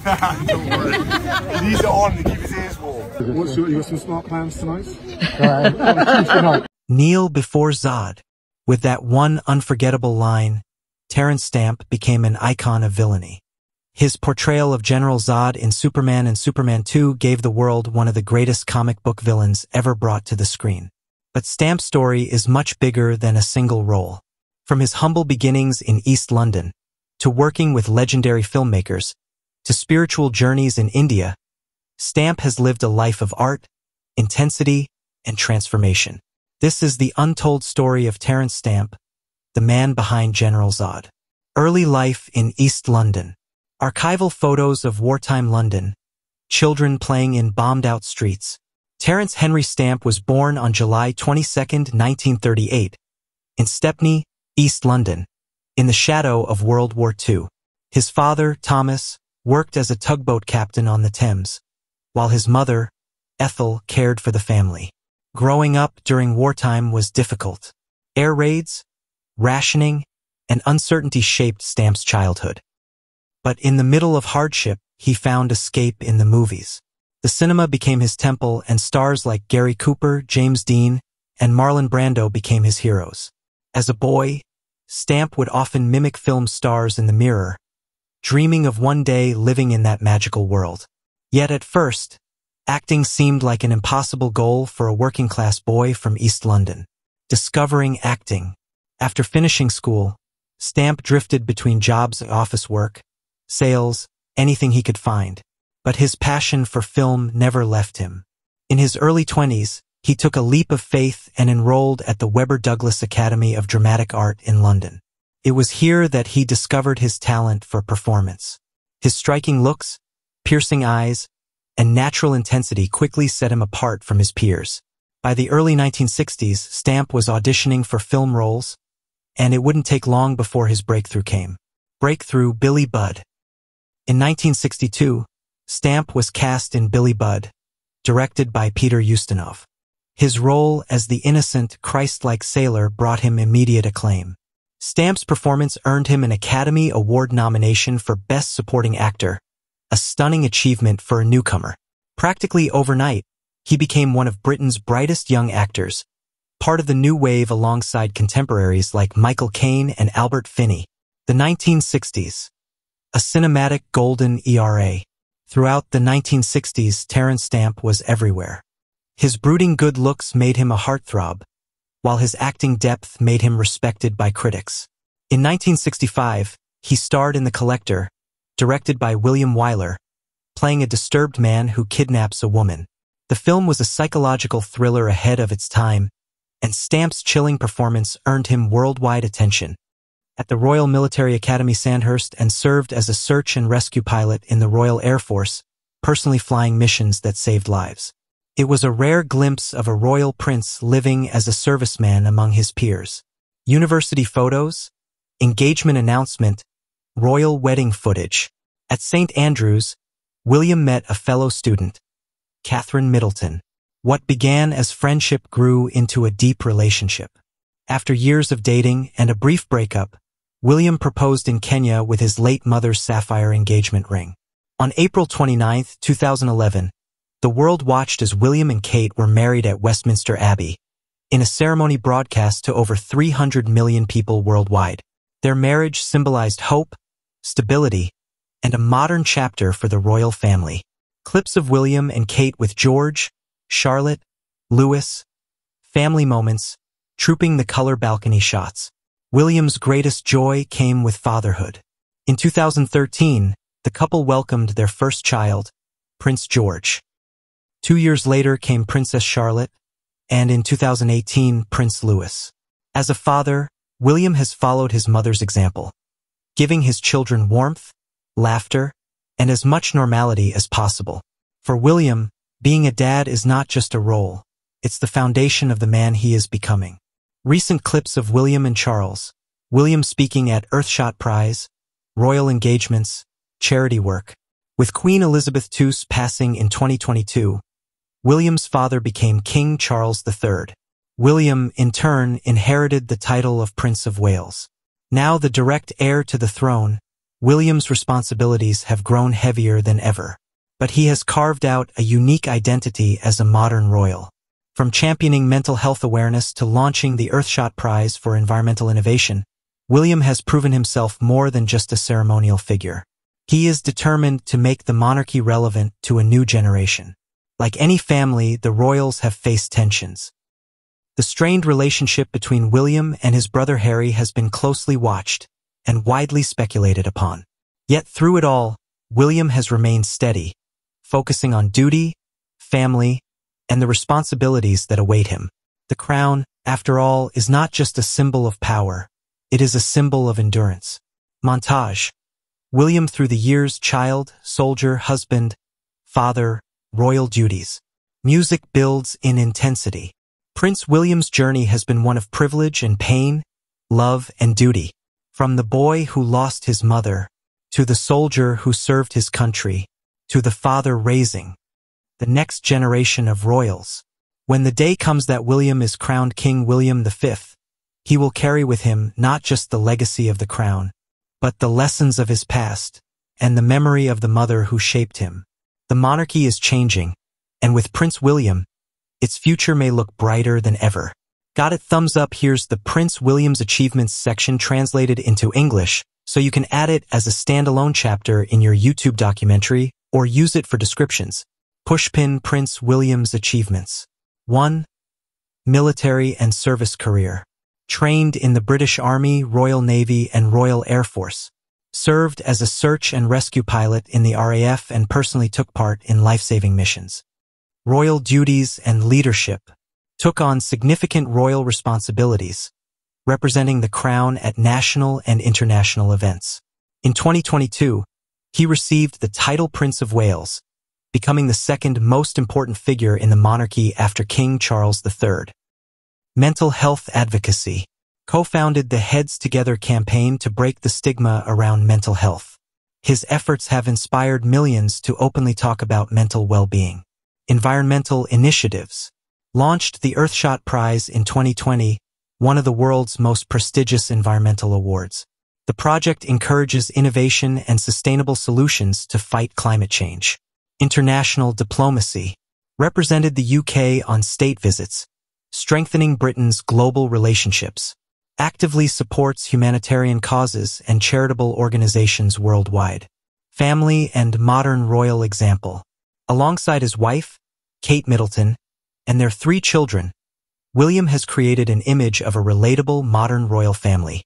Don't worry. He needs it on to keep his ears warm. You got some smart plans tonight? Kneel before Zod. With that one unforgettable line, Terrence Stamp became an icon of villainy. His portrayal of General Zod in Superman and Superman 2 gave the world one of the greatest comic book villains ever brought to the screen. But Stamp's story is much bigger than a single role. From his humble beginnings in East London, to working with legendary filmmakers, to spiritual journeys in India, Stamp has lived a life of art, intensity, and transformation. This is the untold story of Terrence Stamp, the man behind General Zod. Early life in East London. Archival photos of wartime London. Children playing in bombed-out streets. Terrence Henry Stamp was born on July 22, 1938, in Stepney, East London, in the shadow of World War II. His father, Thomas, worked as a tugboat captain on the Thames, while his mother, Ethel, cared for the family. Growing up during wartime was difficult. Air raids, rationing, and uncertainty shaped Stamp's childhood. But in the middle of hardship, he found escape in the movies. The cinema became his temple, and stars like Gary Cooper, James Dean, and Marlon Brando became his heroes. As a boy, Stamp would often mimic film stars in the mirror, dreaming of one day living in that magical world. Yet at first, acting seemed like an impossible goal for a working-class boy from East London. Discovering acting. After finishing school, Stamp drifted between jobs, office work, sales, anything he could find. But his passion for film never left him. In his early 20s, he took a leap of faith and enrolled at the Webber Douglas Academy of Dramatic Art in London. It was here that he discovered his talent for performance. His striking looks, piercing eyes, and natural intensity quickly set him apart from his peers. By the early 1960s, Stamp was auditioning for film roles, and it wouldn't take long before his breakthrough came. Breakthrough Billy Budd. In 1962, Stamp was cast in Billy Budd, directed by Peter Ustinov. His role as the innocent, Christ-like sailor brought him immediate acclaim. Stamp's performance earned him an Academy Award nomination for Best Supporting Actor, a stunning achievement for a newcomer. Practically overnight, he became one of Britain's brightest young actors, part of the new wave alongside contemporaries like Michael Caine and Albert Finney. The 1960s. A cinematic golden era. Throughout the 1960s, Terrence Stamp was everywhere. His brooding good looks made him a heartthrob, while his acting depth made him respected by critics. In 1965, he starred in The Collector, directed by William Wyler, playing a disturbed man who kidnaps a woman. The film was a psychological thriller ahead of its time, and Stamp's chilling performance earned him worldwide attention. At the Royal Military Academy Sandhurst and served as a search and rescue pilot in the Royal Air Force, personally flying missions that saved lives. It was a rare glimpse of a royal prince living as a serviceman among his peers. University photos, engagement announcement, royal wedding footage. At St. Andrews, William met a fellow student, Kate Middleton. What began as friendship grew into a deep relationship. After years of dating and a brief breakup, William proposed in Kenya with his late mother's sapphire engagement ring. On April 29, 2011, the world watched as William and Kate were married at Westminster Abbey, in a ceremony broadcast to over 300 million people worldwide. Their marriage symbolized hope, stability, and a modern chapter for the royal family. Clips of William and Kate with George, Charlotte, Louis, family moments, trooping the color balcony shots. William's greatest joy came with fatherhood. In 2013, the couple welcomed their first child, Prince George. 2 years later came Princess Charlotte, and in 2018, Prince Louis. As a father, William has followed his mother's example, giving his children warmth, laughter, and as much normality as possible. For William, being a dad is not just a role, it's the foundation of the man he is becoming. Recent clips of William and Charles, William speaking at Earthshot Prize, royal engagements, charity work. With Queen Elizabeth II's passing in 2022, William's father became King Charles III. William, in turn, inherited the title of Prince of Wales. Now the direct heir to the throne, William's responsibilities have grown heavier than ever. But he has carved out a unique identity as a modern royal. From championing mental health awareness to launching the Earthshot Prize for environmental innovation, William has proven himself more than just a ceremonial figure. He is determined to make the monarchy relevant to a new generation. Like any family, the royals have faced tensions. The strained relationship between William and his brother Harry has been closely watched and widely speculated upon. Yet through it all, William has remained steady, focusing on duty, family, and the responsibilities that await him. The crown, after all, is not just a symbol of power, it is a symbol of endurance. Montage. William through the years: child, soldier, husband, father, royal duties. Music builds in intensity. Prince William's journey has been one of privilege and pain, love and duty. From the boy who lost his mother, to the soldier who served his country, to the father raising the next generation of royals. When the day comes that William is crowned King William V, he will carry with him not just the legacy of the crown, but the lessons of his past and the memory of the mother who shaped him. The monarchy is changing, and with Prince William, its future may look brighter than ever. Got it? Thumbs up. Here's the Prince William's Achievements section translated into English, so you can add it as a standalone chapter in your YouTube documentary or use it for descriptions. Pushpin Prince William's Achievements. 1. Military and service career. Trained in the British Army, Royal Navy, and Royal Air Force. Served as a search and rescue pilot in the RAF and personally took part in life-saving missions. Royal duties and leadership. Took on significant royal responsibilities, representing the crown at national and international events. In 2022, he received the title Prince of Wales, becoming the second most important figure in the monarchy after King Charles III. Mental health advocacy. Co-founded the Heads Together campaign to break the stigma around mental health. His efforts have inspired millions to openly talk about mental well-being. Environmental initiatives. Launched the Earthshot Prize in 2020, one of the world's most prestigious environmental awards. The project encourages innovation and sustainable solutions to fight climate change. International diplomacy. Represented the UK on state visits, strengthening Britain's global relationships. Actively supports humanitarian causes and charitable organizations worldwide. Family and modern royal example. Alongside his wife, Kate Middleton, and their 3 children, William has created an image of a relatable modern royal family.